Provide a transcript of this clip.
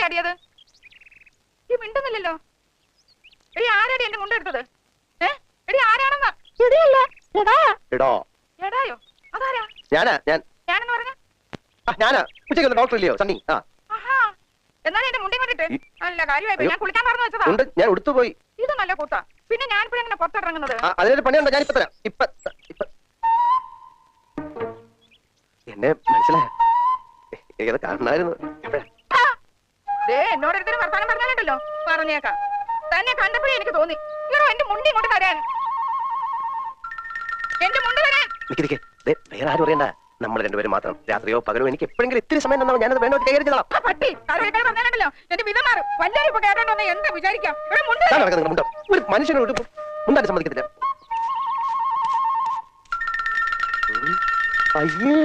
അടിയത്? ഈ മിണ്ടുന്നില്ലല്ലോ. എടി ആരാടി എന്റെ മുണ്ടെടുത്തത്? എടി ആരാണെന്ന്? എടായോ? അതാരാ? ഞാനെന്ന് പറഞ്ഞ ഞാനാ. ഉച്ചയ്ക്ക് ഡോക്ടർ ഇല്ലയോ സണ്ണി? എന്നാലും എന്റെ മുണ്ടി കൊണ്ടിട്ട് നല്ല കാര്യമായി. ഞാൻ കുളിക്കാൻ പറഞ്ഞു വെച്ചതാ. ഞാൻ ഉടുത്തുപോയി. ഇത് നല്ല കൂട്ടാ. പിന്നെ ഞാൻ ഇപ്പോഴെങ്ങനെ പുറത്തിറങ്ങുന്നത്? അതിനൊരു പണിയുണ്ടോ? ഞാൻ ഇപ്പൊ തരാം. എന്നെ മനസ്സിലായ ഏത് കാണായിരുന്നു? എന്നോടൊരുത്തരും വർത്താനം പറഞ്ഞാലുണ്ടല്ലോ, പറഞ്ഞേക്കാം. തന്നെ കണ്ടപ്പോഴേ എനിക്ക് തോന്നി ഇവരോ എന്റെ മുണ്ടി കൊണ്ട് തരാൻ. എന്റെ മുണ്ട് തരാൻ. വേറെ ആരും അറിയണ്ട, നമ്മൾ രണ്ടുപേരും മാത്രം. രാത്രിയോ പകലോ എനിക്ക് എപ്പോഴെങ്കിലും ഇത്തിരി സമയം തന്നാൽ ഞാനത് വേണ്ട കൈകാര്യം ചെയ്തോളാം. പട്ടി പറഞ്ഞാലുണ്ടല്ലോ എന്റെ വിധം മാറും. വല്ലാരും ഇപ്പൊ കേട്ടോണ്ടോ എന്താ വിചാരിക്കാം? ഒരു മനുഷ്യനോട് മുണ്ടാൻ സമ്മതിക്കത്തില്ല. അയ്യേ